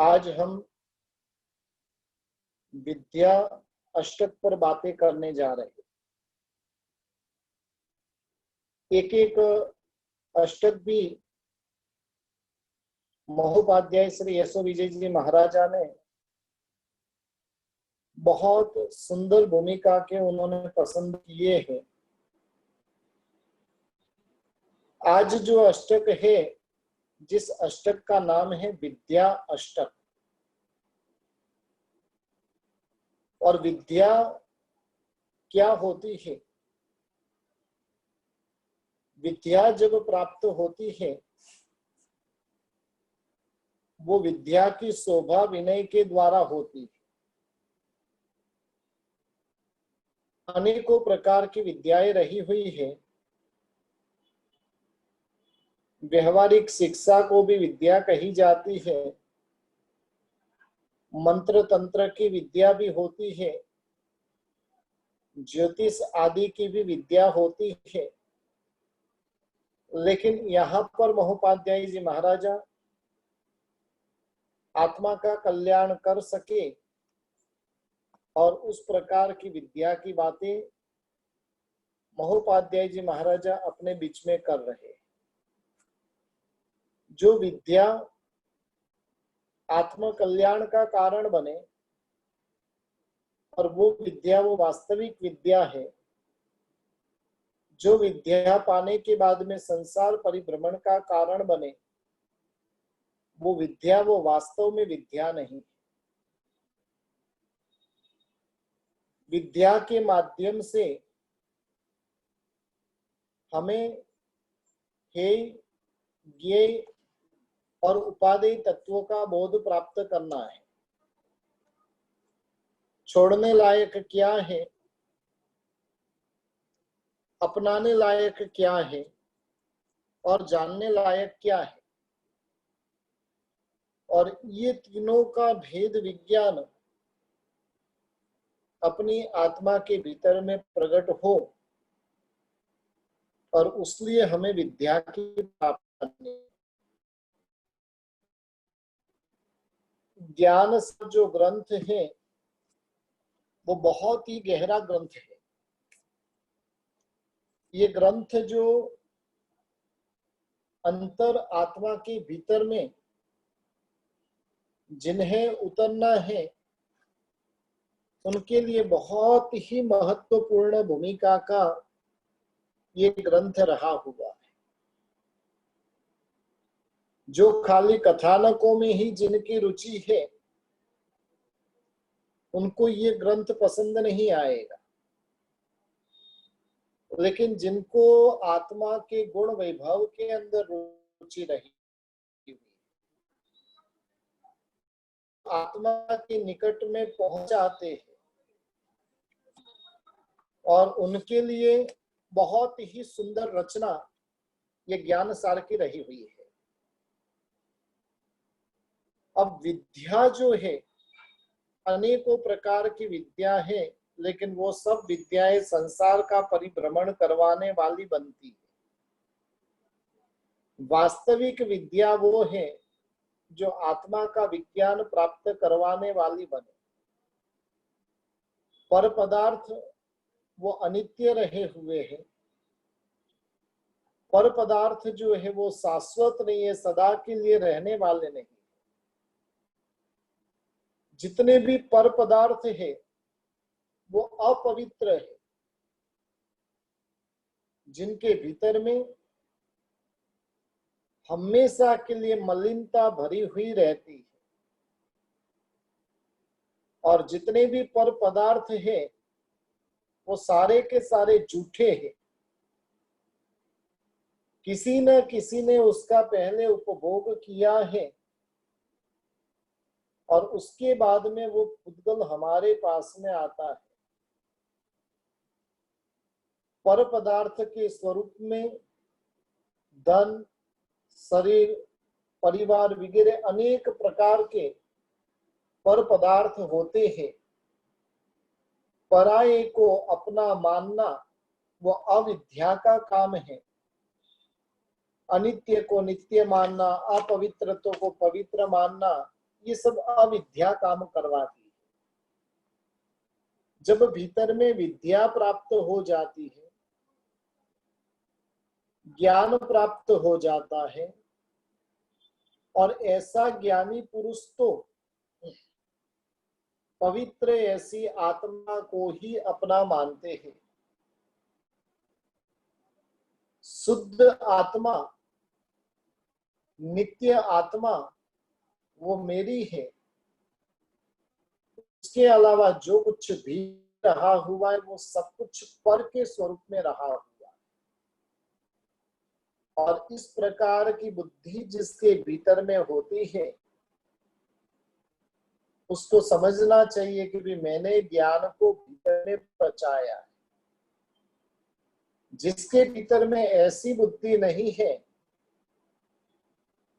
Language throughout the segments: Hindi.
आज हम विद्या अष्टक पर बातें करने जा रहे हैं। एक एक अष्टक भी महोपाध्याय श्री यशो विजय जी महाराजा ने बहुत सुंदर भूमिका के उन्होंने पसंद किए हैं। आज जो अष्टक है, जिस अष्टक का नाम है विद्या अष्टक, और विद्या क्या होती है, विद्या जब प्राप्त होती है वो विद्या की शोभा विनय के द्वारा होती है। अनेकों प्रकार की विद्याएं रही हुई है। व्यवहारिक शिक्षा को भी विद्या कही जाती है। मंत्र तंत्र की विद्या भी होती है। ज्योतिष आदि की भी विद्या होती है। लेकिन यहाँ पर महोपाध्याय जी महाराजा आत्मा का कल्याण कर सके और उस प्रकार की विद्या की बातें महोपाध्याय जी महाराजा अपने बीच में कर रहे हैं। जो विद्या आत्म कल्याण का कारण बने और वो विद्या वो वास्तविक विद्या है। जो विद्या पाने के बाद में संसार परिभ्रमण का कारण बने, वो विद्या वो वास्तव में विद्या नहीं। विद्या के माध्यम से हमें हे ज्ञेय और उपादेय तत्वों का बोध प्राप्त करना है। छोड़ने लायक क्या है, अपनाने लायक क्या है और जानने लायक क्या है, और ये तीनों का भेद विज्ञान अपनी आत्मा के भीतर में प्रकट हो, और उसलिए हमें विद्या की प्राप्ति करनी। ज्ञान से जो ग्रंथ है वो बहुत ही गहरा ग्रंथ है। ये ग्रंथ जो अंतर आत्मा के भीतर में जिन्हें उतरना है उनके लिए बहुत ही महत्वपूर्ण भूमिका का ये ग्रंथ रहा हुआ है। जो खाली कथानकों में ही जिनकी रुचि है उनको ये ग्रंथ पसंद नहीं आएगा, लेकिन जिनको आत्मा के गुण वैभव के अंदर रुचि रही, आत्मा के निकट में पहुंच जाते हैं, और उनके लिए बहुत ही सुंदर रचना ये ज्ञान सार की रही हुई है। अब विद्या जो है, अनेकों प्रकार की विद्या है, लेकिन वो सब विद्याएं संसार का परिभ्रमण करवाने वाली बनती है। वास्तविक विद्या वो है जो आत्मा का विज्ञान प्राप्त करवाने वाली बने। पर पदार्थ वो अनित्य रहे हुए हैं। पर पदार्थ जो है वो शाश्वत नहीं है, सदा के लिए रहने वाले नहीं। जितने भी पर पदार्थ है वो अपवित्र है, जिनके भीतर में हमेशा के लिए मलिनता भरी हुई रहती है। और जितने भी पर पदार्थ है वो सारे के सारे झूठे हैं। किसी न किसी ने उसका पहले उपभोग किया है और उसके बाद में वो पुद्गल हमारे पास में आता है। पर पदार्थ के स्वरूप में धन, शरीर, परिवार वगैरह अनेक प्रकार के पर पदार्थ होते हैं। पराये को अपना मानना वो अविद्या का काम है। अनित्य को नित्य मानना, अपवित्रत्व को पवित्र मानना, ये सब अविद्या काम करवाती है। जब भीतर में विद्या प्राप्त हो जाती है, ज्ञान प्राप्त हो जाता है, और ऐसा ज्ञानी पुरुष तो पवित्र ऐसी आत्मा को ही अपना मानते हैं। शुद्ध आत्मा, नित्य आत्मा वो मेरी है। उसके अलावा जो कुछ भी रहा हुआ है वो सब कुछ पर के स्वरूप में रहा हुआ है। और इस प्रकार की बुद्धि जिसके भीतर में होती है, उसको समझना चाहिए कि भी मैंने ज्ञान को भीतर में पचाया है। जिसके भीतर में ऐसी बुद्धि नहीं है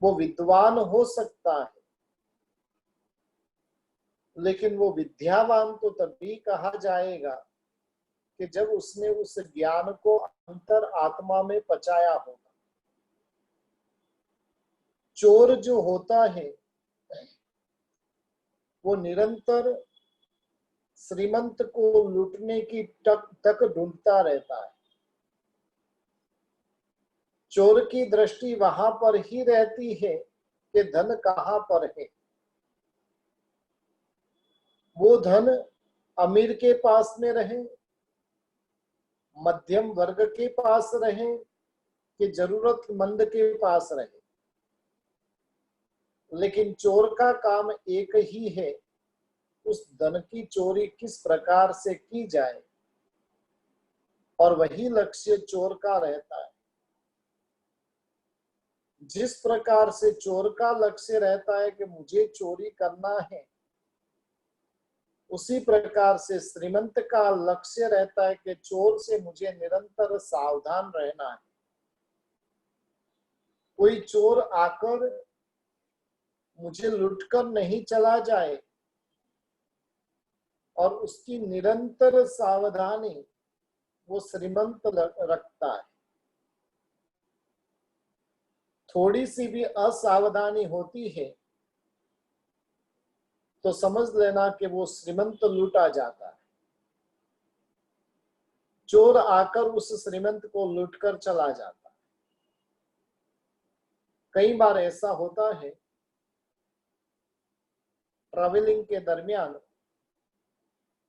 वो विद्वान हो सकता है, लेकिन वो विद्यावान तो तभी कहा जाएगा कि जब उसने उस ज्ञान को अंतर आत्मा में पचाया होगा। चोर जो होता है वो निरंतर श्रीमंत को लूटने की तक ढूंढता रहता है। चोर की दृष्टि वहां पर ही रहती है कि धन कहां पर है। वो धन अमीर के पास में रहे, मध्यम वर्ग के पास रहे, कि जरूरतमंद के पास रहे, लेकिन चोर का काम एक ही है, उस धन की चोरी किस प्रकार से की जाए, और वही लक्ष्य चोर का रहता है। जिस प्रकार से चोर का लक्ष्य रहता है कि मुझे चोरी करना है, उसी प्रकार से श्रीमंत का लक्ष्य रहता है कि चोर से मुझे निरंतर सावधान रहना है। कोई चोर आकर मुझे लूटकर नहीं चला जाए, और उसकी निरंतर सावधानी वो श्रीमंत रखता है। थोड़ी सी भी असावधानी होती है तो समझ लेना कि वो श्रीमंत लूटा जाता है। चोर आकर उस श्रीमंत को लूटकर चला जाता है। कई बार ऐसा होता है, ट्रैवलिंग के दरमियान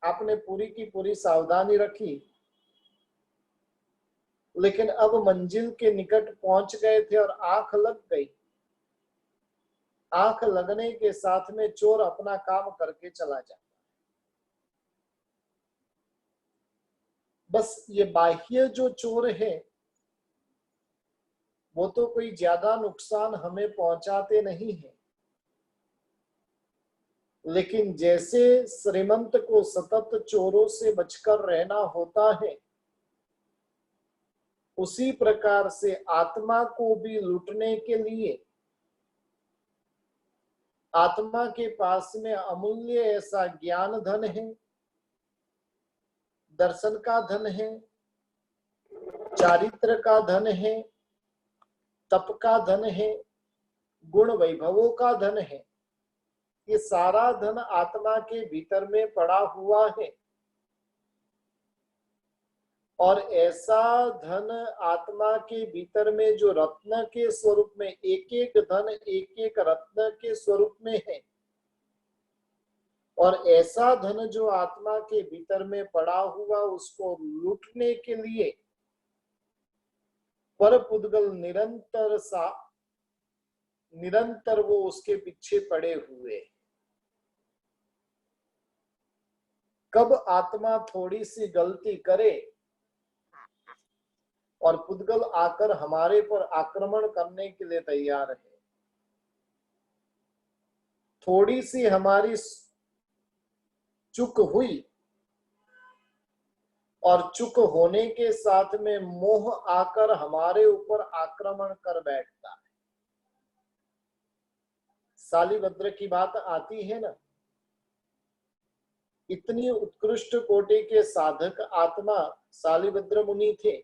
आपने पूरी की पूरी सावधानी रखी, लेकिन अब मंजिल के निकट पहुंच गए थे और आंख लग गई। आंख लगने के साथ में चोर अपना काम करके चला जाता है। बस ये बाह्य जो चोर है वो तो कोई ज्यादा नुकसान हमें पहुंचाते नहीं है, लेकिन जैसे श्रीमंत को सतत चोरों से बचकर रहना होता है, उसी प्रकार से आत्मा को भी लूटने के लिए आत्मा के पास में अमूल्य ऐसा ज्ञान धन है, दर्शन का धन है, चारित्र का धन है, तप का धन है, गुण वैभवों का धन है। ये सारा धन आत्मा के भीतर में पड़ा हुआ है, और ऐसा धन आत्मा के भीतर में जो रत्न के स्वरूप में, एक एक धन एक एक रत्न के स्वरूप में है, और ऐसा धन जो आत्मा के भीतर में पड़ा हुआ उसको लूटने के लिए पर पुद्गल निरंतर वो उसके पीछे पड़े हुए। कब आत्मा थोड़ी सी गलती करे और पुद्गल आकर हमारे पर आक्रमण करने के लिए तैयार है, थोड़ी सी हमारी चूक हुई और चूक होने के साथ में मोह आकर हमारे ऊपर आक्रमण कर बैठता है। शालिभद्र की बात आती है ना, इतनी उत्कृष्ट कोटि के साधक आत्मा शालिभद्र मुनि थे,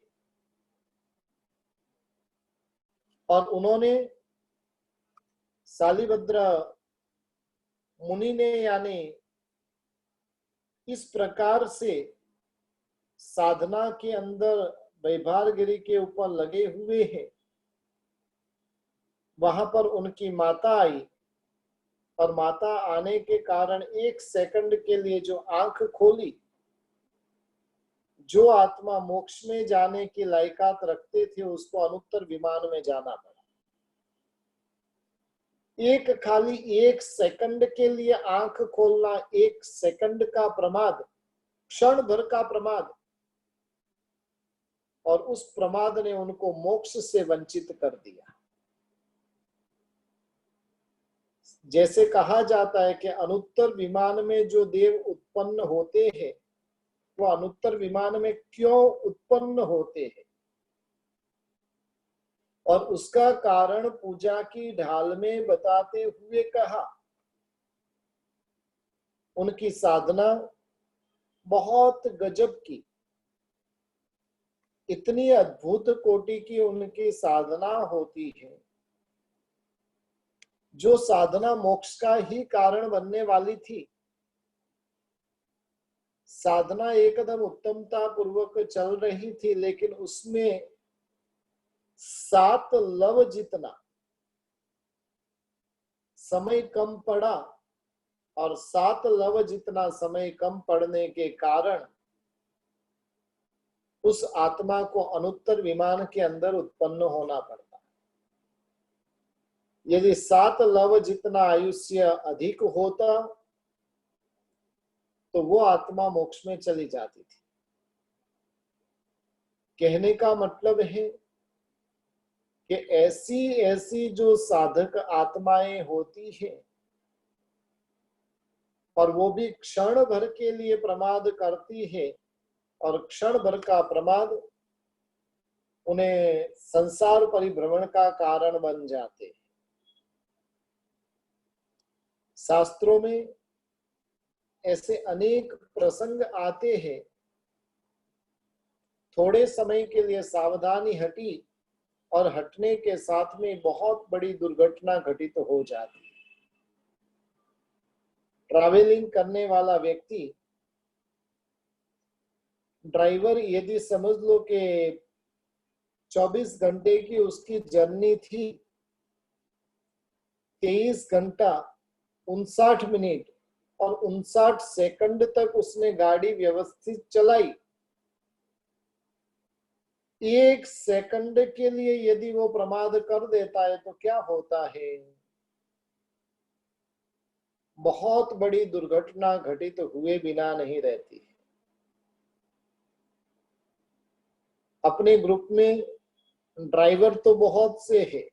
और उन्होंने शालिभद्र मुनि ने यानी इस प्रकार से साधना के अंदर वैभारगिरी के ऊपर लगे हुए हैं। वहां पर उनकी माता आई और माता आने के कारण 1 सेकंड के लिए जो आंख खोली, जो आत्मा मोक्ष में जाने की लायकात रखते थे उसको अनुत्तर विमान में जाना पड़ा। खाली 1 सेकंड के लिए आंख खोलना, 1 सेकंड का प्रमाद, क्षण भर का प्रमाद, और उस प्रमाद ने उनको मोक्ष से वंचित कर दिया। जैसे कहा जाता है कि अनुत्तर विमान में जो देव उत्पन्न होते हैं वो अनुत्तर विमान में क्यों उत्पन्न होते हैं, और उसका कारण पूजा की ढाल में बताते हुए कहा उनकी साधना बहुत गजब की, इतनी अद्भुत कोटि की उनकी साधना होती है जो साधना मोक्ष का ही कारण बनने वाली थी। साधना एकदम उत्तमता पूर्वक चल रही थी, लेकिन उसमें 7 लव जितना समय कम पड़ा, और 7 लव जितना समय कम पड़ने के कारण उस आत्मा को अनुत्तर विमान के अंदर उत्पन्न होना पड़ता। यदि 7 लव जितना आयुष्य अधिक होता तो वो आत्मा मोक्ष में चली जाती थी। कहने का मतलब है कि ऐसी ऐसी जो साधक आत्माएं होती है और वो भी क्षण भर के लिए प्रमाद करती है, और क्षण भर का प्रमाद उन्हें संसार परिभ्रमण का कारण बन जाते हैं। शास्त्रों में ऐसे अनेक प्रसंग आते हैं, थोड़े समय के लिए सावधानी हटी और हटने के साथ में बहुत बड़ी दुर्घटना घटित हो जाती है। ट्रैवलिंग करने वाला व्यक्ति, ड्राइवर, यदि समझ लो कि 24 घंटे की उसकी जर्नी थी, 23 घंटा 59 मिनट और 59 सेकंड तक उसने गाड़ी व्यवस्थित चलाई, 1 सेकंड के लिए यदि वो प्रमाद कर देता है तो क्या होता है? बहुत बड़ी दुर्घटना घटित हुए बिना नहीं रहती। अपने ग्रुप में ड्राइवर तो बहुत से हैं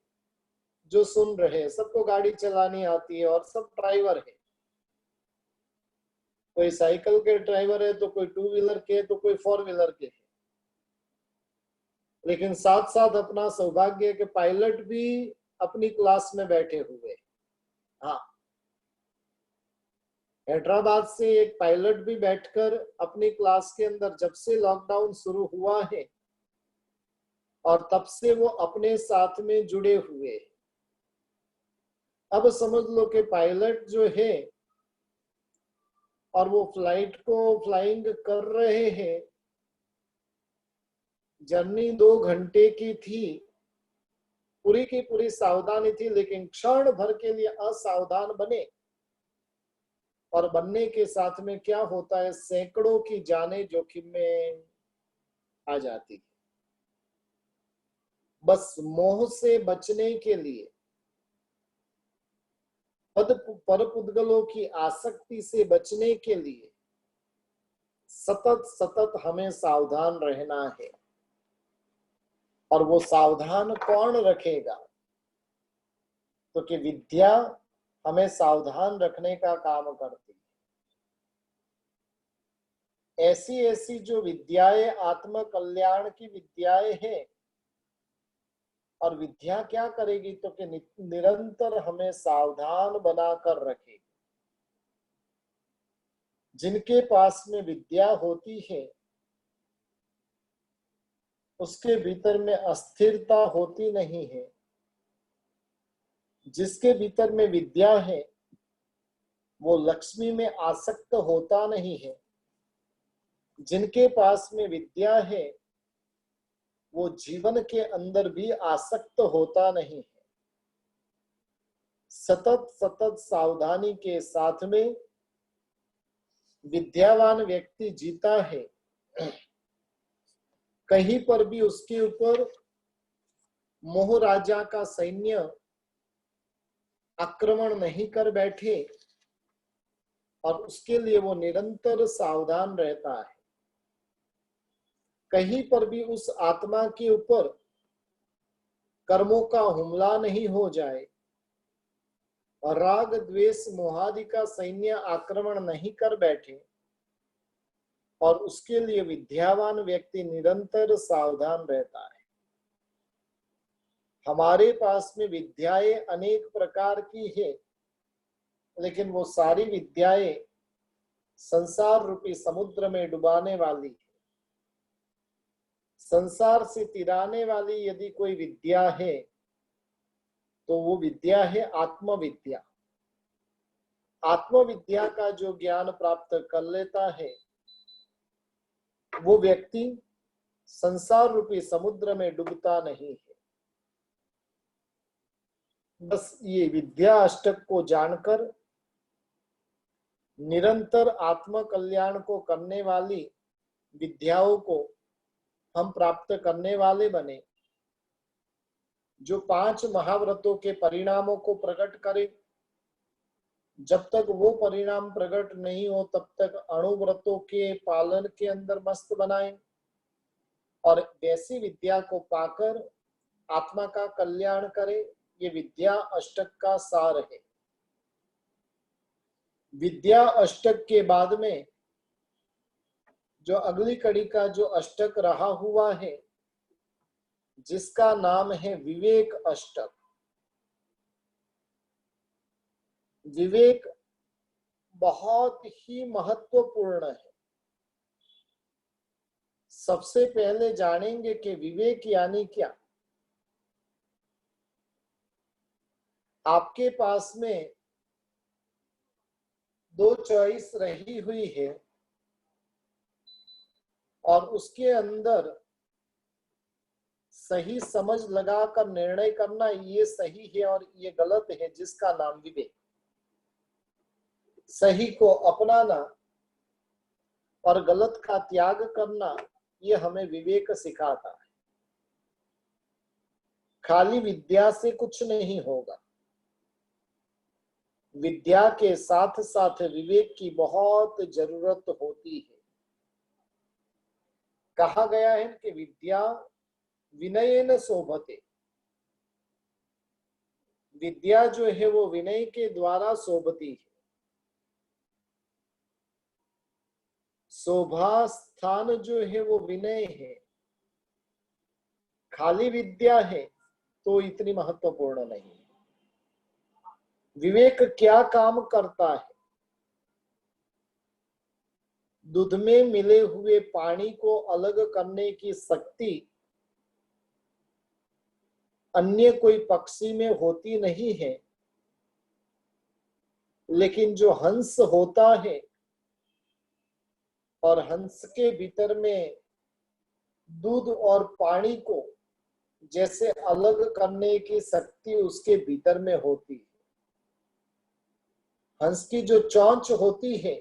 जो सुन रहे हैं, सबको गाड़ी चलानी आती है और सब ड्राइवर है। कोई साइकिल के ड्राइवर है तो कोई 2 व्हीलर के, तो कोई 4 व्हीलर के है। लेकिन साथ साथ अपना सौभाग्य के पायलट भी अपनी क्लास में बैठे हुए। हाँ, हैदराबाद से एक पायलट भी बैठकर अपनी क्लास के अंदर, जब से लॉकडाउन शुरू हुआ है और तब से वो अपने साथ में जुड़े हुए। अब समझ लो कि पायलट जो है और वो फ्लाइट को फ्लाइंग कर रहे हैं, जर्नी 2 घंटे की थी, पूरी की पूरी सावधानी थी, लेकिन क्षण भर के लिए असावधान बने और बनने के साथ में क्या होता है, सैकड़ों की जानें जोखिम में आ जाती है। बस मोह से बचने के लिए, पर पुद्गलों की आसक्ति से बचने के लिए सतत सतत हमें सावधान रहना है। और वो सावधान कौन रखेगा? तो कि विद्या हमें सावधान रखने का काम करती है। ऐसी ऐसी जो विद्याएं आत्म कल्याण की विद्याएं हैं, और विद्या क्या करेगी तो कि निरंतर हमें सावधान बनाकर रखेगी। जिनके पास में विद्या होती है उसके भीतर में अस्थिरता होती नहीं है। जिसके भीतर में विद्या है वो लक्ष्मी में आसक्त होता नहीं है। जिनके पास में विद्या है वो जीवन के अंदर भी आसक्त होता नहीं है। सतत सतत सावधानी के साथ में विद्यावान व्यक्ति जीता है। कहीं पर भी उसके ऊपर मोह राजा का सैन्य आक्रमण नहीं कर बैठे और उसके लिए वो निरंतर सावधान रहता है। कहीं पर भी उस आत्मा के ऊपर कर्मों का हमला नहीं हो जाए और राग द्वेष मोहादि का सैन्य आक्रमण नहीं कर बैठे, और उसके लिए विद्यावान व्यक्ति निरंतर सावधान रहता है। हमारे पास में विद्याएं अनेक प्रकार की है, लेकिन वो सारी विद्याएं संसार रूपी समुद्र में डुबाने वाली है। संसार से तिराने वाली यदि कोई विद्या है तो वो विद्या है आत्मविद्या। आत्मविद्या का जो ज्ञान प्राप्त कर लेता है वो व्यक्ति संसार रूपी समुद्र में डूबता नहीं है। बस ये विद्या अष्टक को जानकर निरंतर आत्म कल्याण को करने वाली विद्याओं को हम प्राप्त करने वाले बने, जो 5 महाव्रतों के परिणामों को प्रकट करे। जब तक वो परिणाम प्रकट नहीं हो तब तक अणुव्रतों के पालन के अंदर मस्त बनाए और वैसी विद्या को पाकर आत्मा का कल्याण करे। ये विद्या अष्टक का सार है। विद्या अष्टक के बाद में जो अगली कड़ी का जो अष्टक रहा हुआ है जिसका नाम है विवेक अष्टक। विवेक बहुत ही महत्वपूर्ण है। सबसे पहले जानेंगे कि विवेक यानी क्या। आपके पास में 2 चॉइस रही हुई है और उसके अंदर सही समझ लगाकर निर्णय करना, ये सही है और ये गलत है, जिसका नाम विवेक। सही को अपनाना और गलत का त्याग करना, ये हमें विवेक सिखाता है। खाली विद्या से कुछ नहीं होगा। विद्या के साथ साथ विवेक की बहुत जरूरत होती है। कहा गया है कि विद्या विनयेन शोभते। विद्या जो है वो विनय के द्वारा शोभती है। शोभा स्थान जो है वो विनय है। खाली विद्या है तो इतनी महत्वपूर्ण नहीं है। विवेक क्या काम करता है? दूध में मिले हुए पानी को अलग करने की शक्ति अन्य कोई पक्षी में होती नहीं है, लेकिन जो हंस होता है और हंस के भीतर में दूध और पानी को जैसे अलग करने की शक्ति उसके भीतर में होती है। हंस की जो चोंच होती है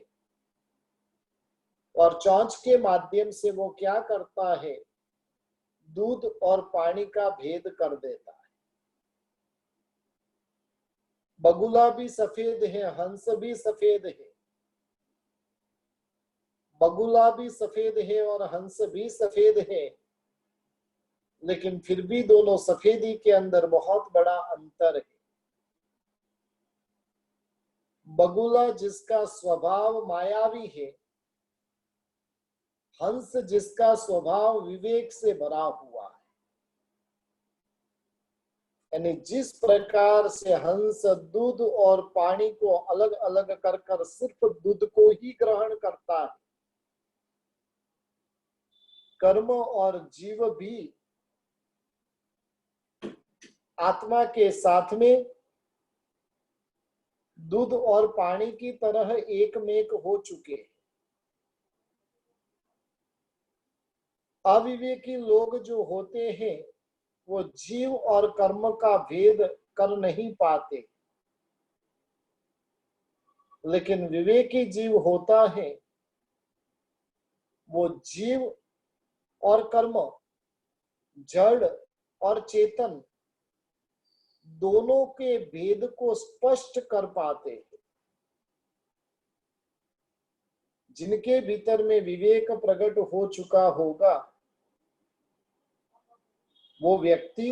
और चोंच के माध्यम से वो क्या करता है, दूध और पानी का भेद कर देता है। बगुला भी सफेद है, हंस भी सफेद है। बगुला भी सफेद है और हंस भी सफेद है, लेकिन फिर भी दोनों सफेदी के अंदर बहुत बड़ा अंतर है। बगुला जिसका स्वभाव मायावी है, हंस जिसका स्वभाव विवेक से भरा हुआ है। यानी जिस प्रकार से हंस दूध और पानी को अलग अलग कर कर सिर्फ दूध को ही ग्रहण करता है, कर्म और जीव भी आत्मा के साथ में दूध और पानी की तरह एकमेक हो चुके हैं। अविवेकी लोग जो होते हैं वो जीव और कर्म का भेद कर नहीं पाते, लेकिन विवेकी जीव होता है वो जीव और कर्म, जड़ और चेतन दोनों के भेद को स्पष्ट कर पाते हैं। जिनके भीतर में विवेक प्रकट हो चुका होगा वो व्यक्ति,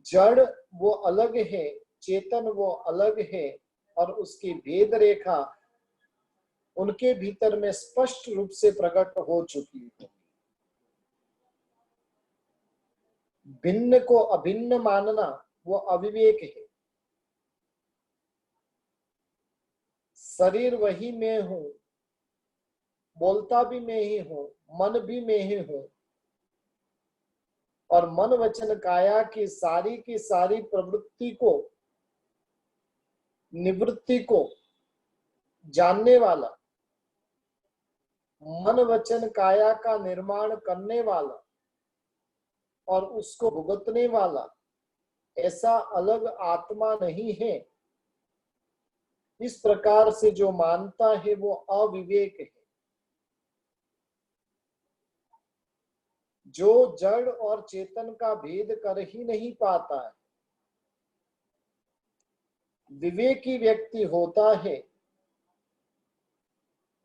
जड़ वो अलग है, चेतन वो अलग है, और उसकी भेद रेखा उनके भीतर में स्पष्ट रूप से प्रकट हो चुकी है। भिन्न को अभिन्न मानना वो अविवेक है। शरीर वही मैं हूं, बोलता भी मैं ही हूं, मन भी मैं ही हूं, और मन वचन काया की सारी प्रवृत्ति को, निवृत्ति को जानने वाला, मन वचन काया का निर्माण करने वाला और उसको भुगतने वाला ऐसा अलग आत्मा नहीं है। इस प्रकार से जो मानता है वो अविवेक है। जो जड़ और चेतन का भेद कर ही नहीं पाता है, विवेकी व्यक्ति होता है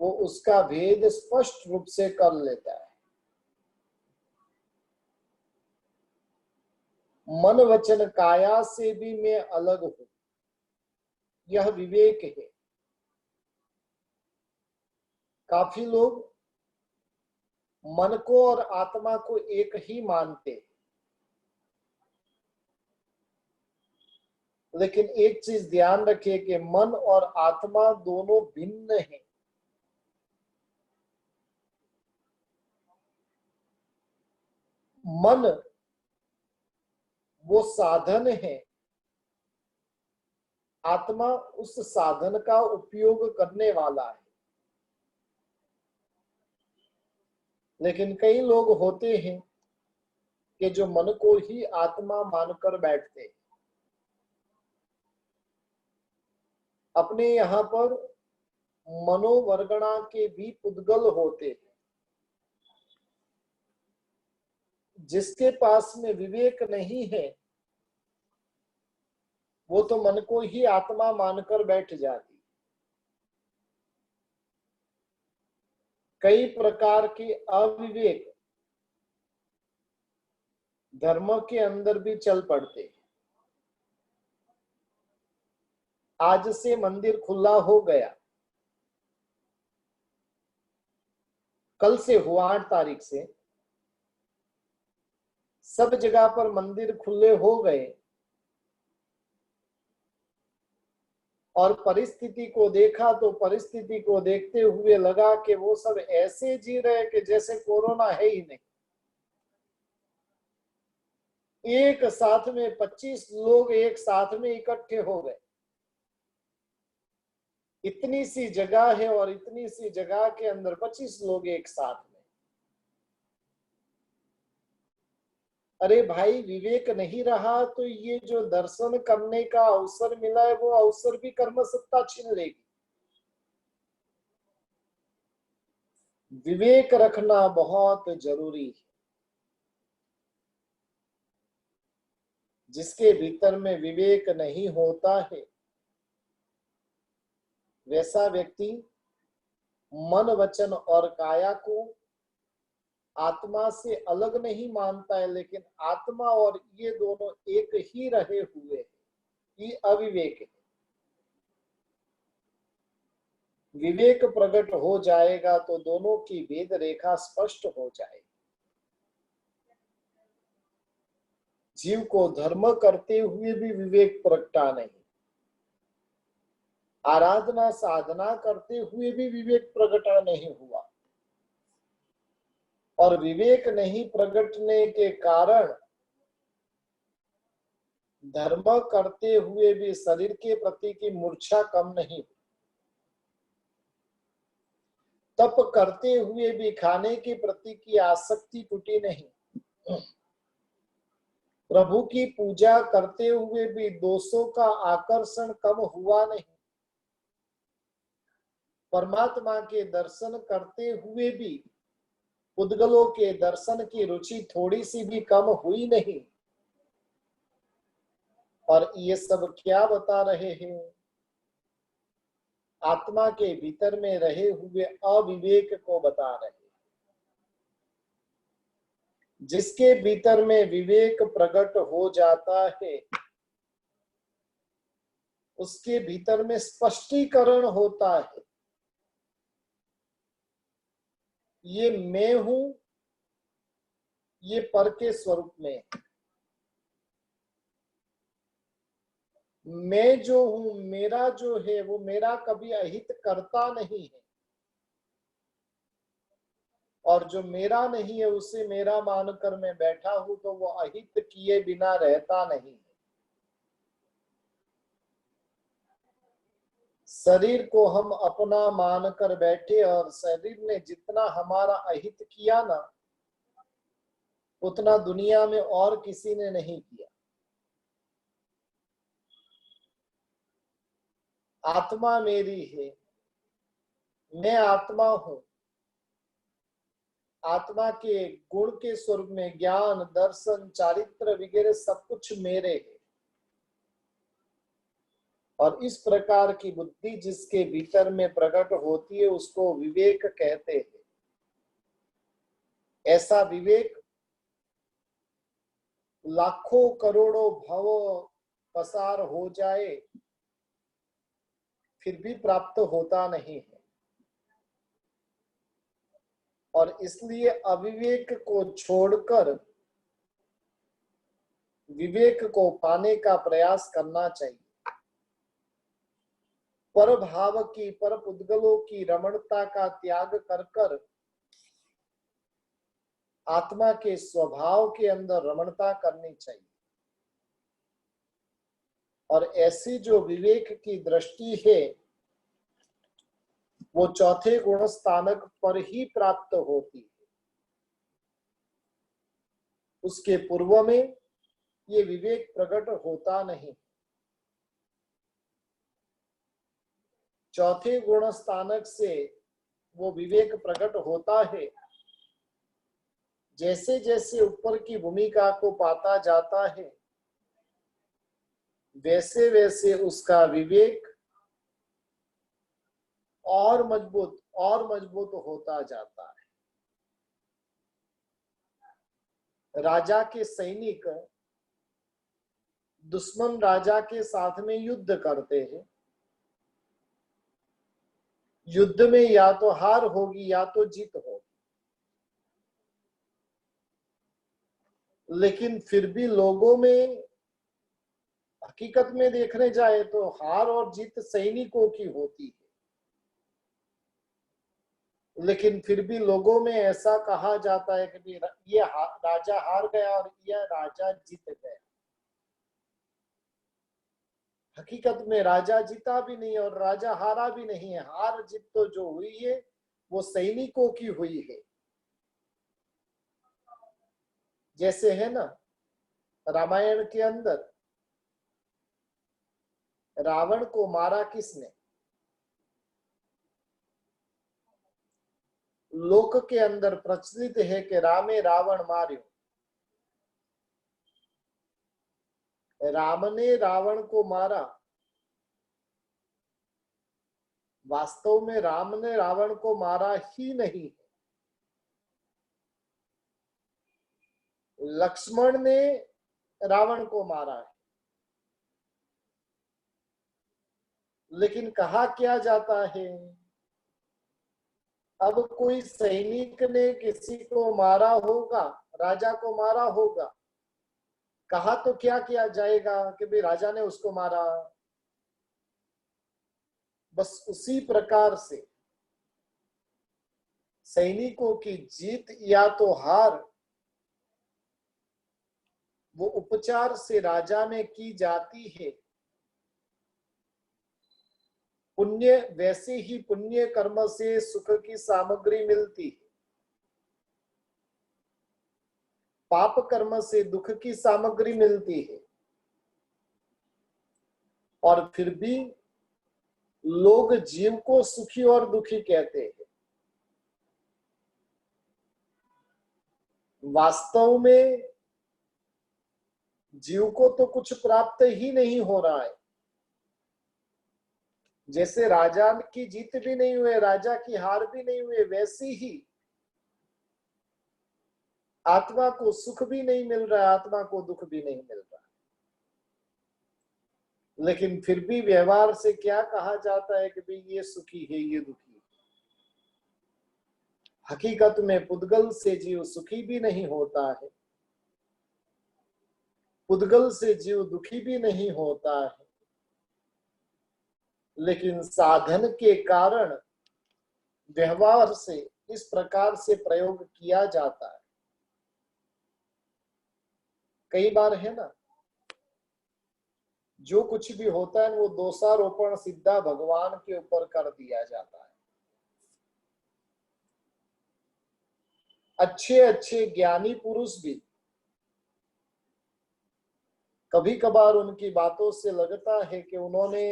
वो उसका भेद स्पष्ट रूप से कर लेता है। मन वचन काया से भी मैं अलग हूं, यह विवेक है। काफी लोग मन को और आत्मा को एक ही मानते हैं, लेकिन एक चीज ध्यान रखिए कि मन और आत्मा दोनों भिन्न हैं। मन वो साधन है, आत्मा उस साधन का उपयोग करने वाला है। लेकिन कई लोग होते हैं कि जो मन को ही आत्मा मानकर बैठते हैं। अपने यहाँ पर मनोवर्गणा के भी पुद्गल होते हैं। जिसके पास में विवेक नहीं है वो तो मन को ही आत्मा मानकर बैठ जाती। कई प्रकार के अविवेक धर्म के अंदर भी चल पड़ते हैं। आज से मंदिर खुला हो गया, कल से हुआ 8 तारीख से सब जगह पर मंदिर खुले हो गए, और परिस्थिति को देखा तो परिस्थिति को देखते हुए लगा कि वो सब ऐसे जी रहे कि जैसे कोरोना है ही नहीं। एक साथ में 25 लोग एक साथ में इकट्ठे हो गए। इतनी सी जगह है और इतनी सी जगह के अंदर 25 लोग एक साथ में। अरे भाई, विवेक नहीं रहा तो ये जो दर्शन करने का अवसर मिला है वो अवसर भी कर्म सत्ता छीन लेगी। विवेक रखना बहुत जरूरी है। जिसके भीतर में विवेक नहीं होता है वैसा व्यक्ति मन वचन और काया को आत्मा से अलग नहीं मानता है, लेकिन आत्मा और ये दोनों एक ही रहे हुए हैं। ये अविवेक है। विवेक प्रकट हो जाएगा तो दोनों की भेद रेखा स्पष्ट हो जाएगी। जीव को धर्म करते हुए भी विवेक प्रगटा नहीं, आराधना साधना करते हुए भी विवेक प्रकटा नहीं हुआ, और विवेक नहीं प्रगटने के कारण धर्म करते हुए भी शरीर के प्रति की मूर्छा कम नहीं, तप करते हुए भी खाने के प्रति की आसक्ति टूटी नहीं, प्रभु की पूजा करते हुए भी दोषों का आकर्षण कम हुआ नहीं, परमात्मा के दर्शन करते हुए भी पुद्गलों के दर्शन की रुचि थोड़ी सी भी कम हुई नहीं। और ये सब क्या बता रहे हैं? आत्मा के भीतर में रहे हुए अविवेक को बता रहे हैं। जिसके भीतर में विवेक प्रकट हो जाता है, उसके भीतर में स्पष्टीकरण होता है। ये मैं हूं, ये पर के स्वरूप में है। मैं जो हूं, मेरा जो है, वो मेरा कभी अहित करता नहीं है, और जो मेरा नहीं है उसे मेरा मानकर मैं बैठा हूं तो वो अहित किए बिना रहता नहीं है। शरीर को हम अपना मानकर बैठे और शरीर ने जितना हमारा अहित किया ना, उतना दुनिया में और किसी ने नहीं किया। आत्मा मेरी है, मैं आत्मा हूं। आत्मा के गुण के स्वरूप में ज्ञान, दर्शन, चारित्र वगैरह सब कुछ मेरे है। और इस प्रकार की बुद्धि जिसके भीतर में प्रकट होती है उसको विवेक कहते हैं। ऐसा विवेक लाखों करोड़ों भव पसार हो जाए फिर भी प्राप्त होता नहीं है। और इसलिए अविवेक को छोड़कर विवेक को पाने का प्रयास करना चाहिए। पर भाव की, पर पुद्गलों की रमणता का त्याग कर कर आत्मा के स्वभाव के अंदर रमणता करनी चाहिए। और ऐसी जो विवेक की दृष्टि है वो चौथे गुण स्थानक पर ही प्राप्त होती है। उसके पूर्व में ये विवेक प्रकट होता नहीं। चौथे गुण स्थानक से वो विवेक प्रकट होता है। जैसे जैसे ऊपर की भूमिका को पाता जाता है वैसे वैसे उसका विवेक और मजबूत होता जाता है। राजा के सैनिक दुश्मन राजा के साथ में युद्ध करते हैं। युद्ध में या तो हार होगी या तो जीत होगी, लेकिन फिर भी लोगों में हकीकत में देखने जाए तो हार और जीत सैनिकों की होती है। लेकिन फिर भी लोगों में ऐसा कहा जाता है कि ये राजा हार गया और यह राजा जीत गया। हकीकत में राजा जीता भी नहीं और राजा हारा भी नहीं है। हार जीत तो जो हुई है वो सैनिकों की हुई है। जैसे है ना, रामायण के अंदर रावण को मारा किसने? लोक के अंदर प्रचलित है कि रामे रावण मार्यो। राम ने रावण को मारा, वास्तव में राम ने रावण को मारा ही नहीं। लक्ष्मण ने रावण को मारा है। लेकिन कहा क्या जाता है, अब कोई सैनिक ने किसी को मारा होगा, राजा को मारा होगा, कहा तो क्या किया जाएगा कि भाई राजा ने उसको मारा। बस उसी प्रकार से सैनिकों की जीत या तो हार वो उपचार से राजा में की जाती है, पुण्य वैसे ही पुण्य कर्म से सुख की सामग्री मिलती है, पाप कर्म से दुख की सामग्री मिलती है। और फिर भी लोग जीव को सुखी और दुखी कहते हैं। वास्तव में जीव को तो कुछ प्राप्त ही नहीं हो रहा है। जैसे राजा की जीत भी नहीं हुई, राजा की हार भी नहीं हुई, वैसी ही आत्मा को सुख भी नहीं मिल रहा, आत्मा को दुख भी नहीं मिल रहा। लेकिन फिर भी व्यवहार से क्या कहा जाता है कि भाई ये सुखी है, ये दुखी है। हकीकत में पुद्गल से जीव सुखी भी नहीं होता है, पुद्गल से जीव दुखी भी नहीं होता है, लेकिन साधन के कारण व्यवहार से इस प्रकार से प्रयोग किया जाता है। कई बार है ना, जो कुछ भी होता है वो दोषारोपण सीधा भगवान के ऊपर कर दिया जाता है। अच्छे अच्छे ज्ञानी पुरुष भी कभी कभार उनकी बातों से लगता है कि उन्होंने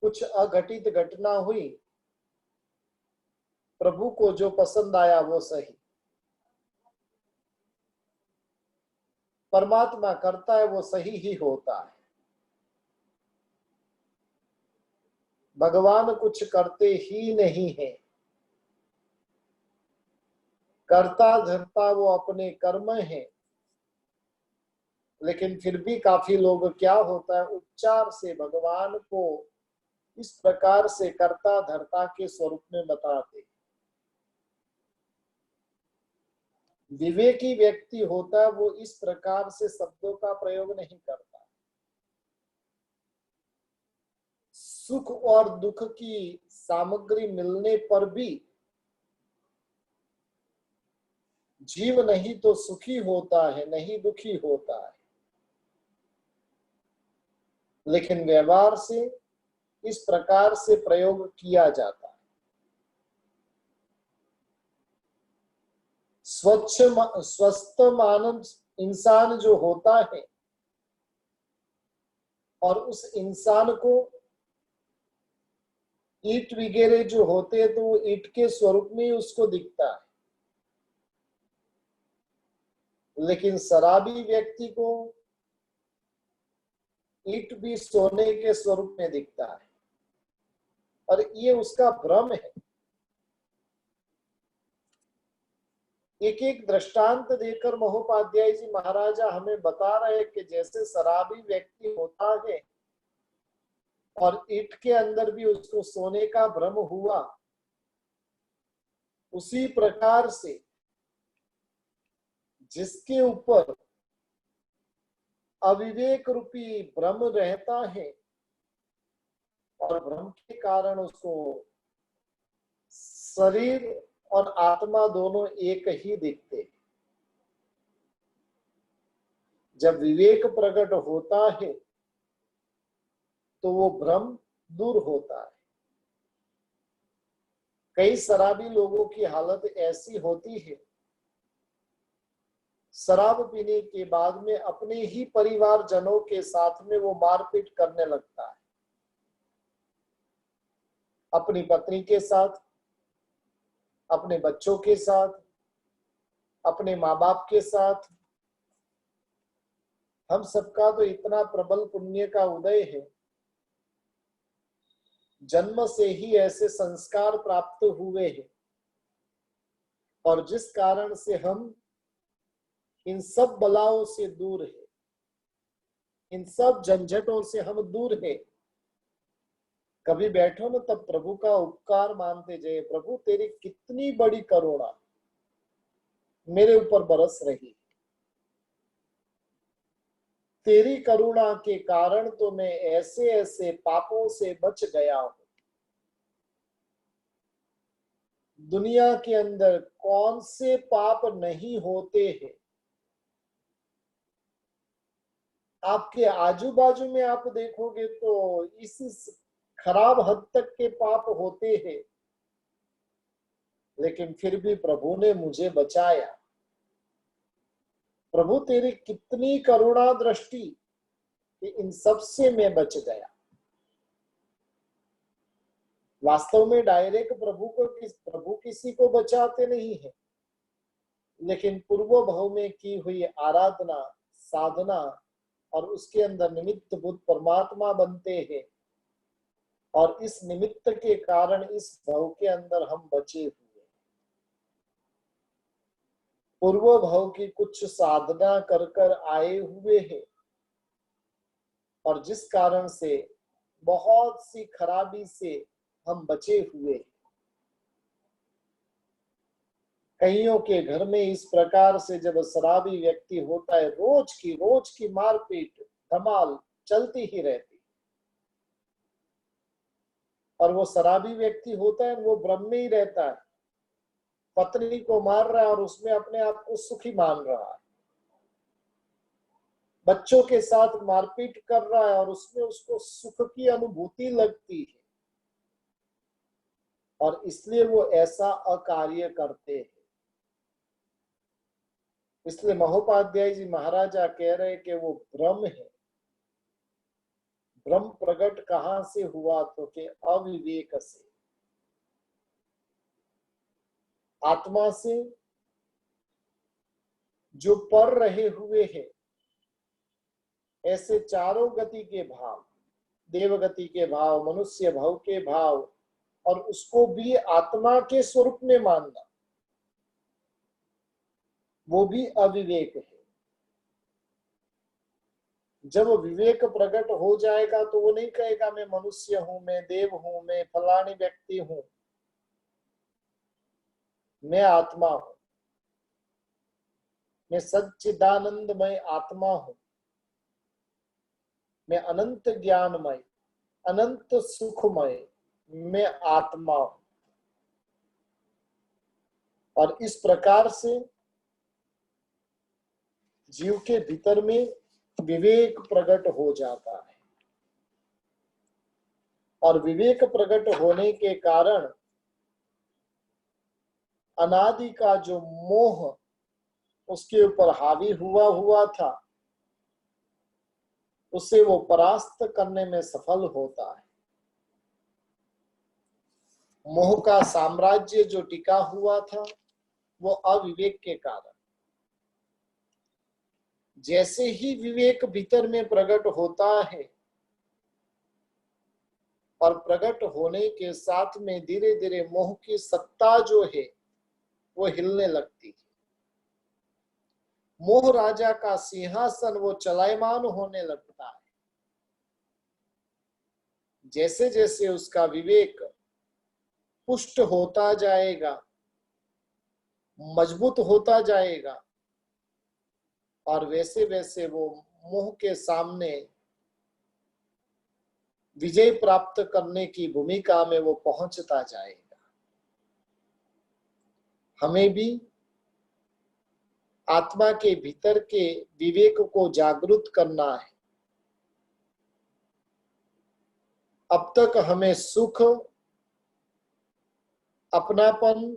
कुछ अघटित घटना हुई, प्रभु को जो पसंद आया वो सही, परमात्मा करता है वो सही ही होता है। भगवान कुछ करते ही नहीं है, करता धरता वो अपने कर्म है। लेकिन फिर भी काफी लोग क्या होता है, उपचार से भगवान को इस प्रकार से कर्ता धर्ता के स्वरूप में बताते। विवेकी व्यक्ति होता है वो इस प्रकार से शब्दों का प्रयोग नहीं करता। सुख और दुख की सामग्री मिलने पर भी जीव नहीं तो सुखी होता है, नहीं दुखी होता है। लेकिन व्यवहार से इस प्रकार से प्रयोग किया जाता है। स्वस्थ मानव इंसान जो होता है, और उस इंसान को ईंट वगैरह जो होते हैं तो वो ईंट के स्वरूप में ही उसको दिखता है। लेकिन शराबी व्यक्ति को ईंट भी सोने के स्वरूप में दिखता है, और ये उसका भ्रम है। एक एक दृष्टांत देकर महोपाध्याय जी महाराजा हमें बता रहे कि जैसे शराबी व्यक्ति होता है और ईंट के अंदर भी उसको सोने का भ्रम हुआ, उसी प्रकार से जिसके ऊपर अविवेक रूपी भ्रम रहता है और भ्रम के कारण उसको शरीर और आत्मा दोनों एक ही दिखते। जब विवेक प्रकट होता है तो वो भ्रम दूर होता है। कई शराबी लोगों की हालत ऐसी होती है, शराब पीने के बाद में अपने ही परिवारजनों के साथ में वो मारपीट करने लगता है, अपनी पत्नी के साथ, अपने बच्चों के साथ, अपने माँ बाप के साथ। हम सबका तो इतना प्रबल पुण्य का उदय है, जन्म से ही ऐसे संस्कार प्राप्त हुए हैं, और जिस कारण से हम इन सब बलाओं से दूर है, इन सब झंझटों से हम दूर है। कभी बैठो ना तब प्रभु का उपकार मानते जाइए, प्रभु तेरी कितनी बड़ी करुणा मेरे ऊपर बरस रही, तेरी करुणा के कारण तो मैं ऐसे ऐसे पापों से बच गया हूं। दुनिया के अंदर कौन से पाप नहीं होते हैं आपके आजू बाजू में आप देखोगे तो इस खराब हद तक के पाप होते हैं, लेकिन फिर भी प्रभु ने मुझे बचाया। प्रभु तेरी कितनी करुणा दृष्टि कि इन सब से मैं बच गया। वास्तव में डायरेक्ट प्रभु किसी को बचाते नहीं है, लेकिन पूर्व भाव में की हुई आराधना, साधना और उसके अंदर निमित्त बुद्ध परमात्मा बनते हैं, और इस निमित्त के कारण इस भाव के अंदर हम बचे हुए। पूर्व भाव की कुछ साधना कर कर आए हुए हैं, और जिस कारण से बहुत सी खराबी से हम बचे हुए हैं। कईयों के घर में इस प्रकार से जब शराबी व्यक्ति होता है, रोज की मारपीट धमाल चलती ही रहती, और वो शराबी व्यक्ति होता है वो भ्रम में ही रहता है, पत्नी को मार रहा है और उसमें अपने आप को सुखी मान रहा है, बच्चों के साथ मारपीट कर रहा है और उसमें उसको सुख की अनुभूति लगती है, और इसलिए वो ऐसा अकार्य करते हैं। इसलिए महोपाध्याय जी महाराजा कह रहे कि वो भ्रम है। भ्रम प्रकट कहां से हुआ? तो के अविवेक से, आत्मा से जो पर रहे हुए हैं। ऐसे चारों गति के भाव, देवगति के भाव, मनुष्य भाव के भाव, और उसको भी आत्मा के स्वरूप में मानना, वो भी अविवेक है। जब विवेक प्रकट हो जाएगा तो वो नहीं कहेगा मैं मनुष्य हूं, मैं देव हूं, मैं फलानी व्यक्ति हूं, मैं आत्मा हूं, मैं सच्चिदानंदमय आत्मा हूं, मैं अनंत ज्ञानमय, अनंत सुखमय, मैं आत्मा हूं। और इस प्रकार से जीव के भीतर में विवेक प्रकट हो जाता है, और विवेक प्रकट होने के कारण अनादि का जो मोह उसके ऊपर हावी हुआ था, उसे वो परास्त करने में सफल होता है। मोह का साम्राज्य जो टिका हुआ था वो अविवेक के कारण, जैसे ही विवेक भीतर में प्रकट होता है, और प्रकट होने के साथ में धीरे धीरे मोह की सत्ता जो है वो हिलने लगती है। मोह राजा का सिंहासन वो चलायमान होने लगता है। जैसे जैसे उसका विवेक पुष्ट होता जाएगा, मजबूत होता जाएगा, और वैसे वैसे वो मोह के सामने विजय प्राप्त करने की भूमिका में वो पहुंचता जाएगा। हमें भी आत्मा के भीतर के विवेक को जागृत करना है। अब तक हमें सुख, अपनापन,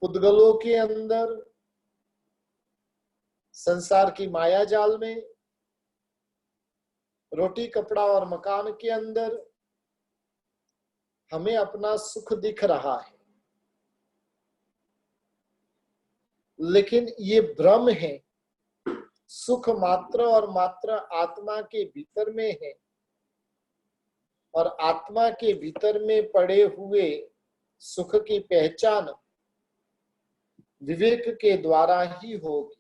पुद्गलों के अंदर, संसार की माया जाल में, रोटी कपड़ा और मकान के अंदर हमें अपना सुख दिख रहा है, लेकिन ये भ्रम है। सुख मात्र और मात्र आत्मा के भीतर में है, और आत्मा के भीतर में पड़े हुए सुख की पहचान विवेक के द्वारा ही होगी।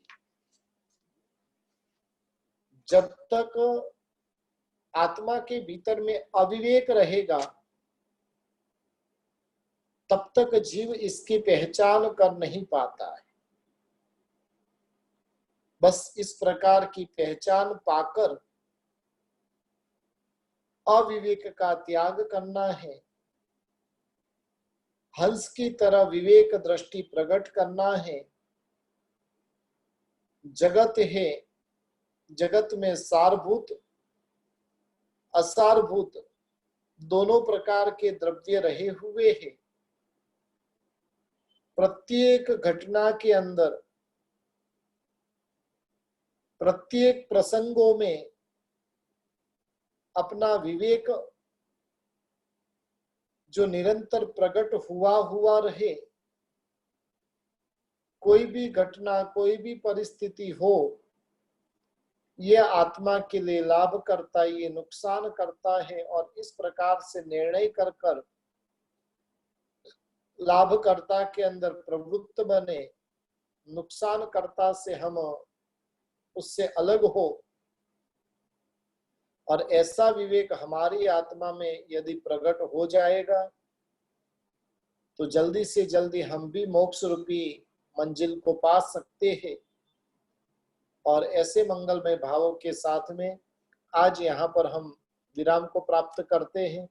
जब तक आत्मा के भीतर में अविवेक रहेगा, तब तक जीव इसकी पहचान कर नहीं पाता है। बस इस प्रकार की पहचान पाकर अविवेक का त्याग करना है, हंस की तरह विवेक दृष्टि प्रकट करना है। जगत है जगत में सारभूत असारभूत दोनों प्रकार के द्रव्य रहे हुए हैं। प्रत्येक घटना के अंदर, प्रत्येक प्रसंगों में अपना विवेक जो निरंतर प्रकट हुआ रहे। कोई भी घटना, कोई भी परिस्थिति हो, ये आत्मा के लिए लाभ करता है, ये नुकसान करता है, और इस प्रकार से निर्णय कर कर लाभकर्ता के अंदर प्रवृत्त बने, नुकसानकर्ता से हम उससे अलग हो। और ऐसा विवेक हमारी आत्मा में यदि प्रकट हो जाएगा तो जल्दी से जल्दी हम भी मोक्ष रूपी मंजिल को पा सकते हैं। और ऐसे मंगलमय भावों के साथ में आज यहाँ पर हम विराम को प्राप्त करते हैं।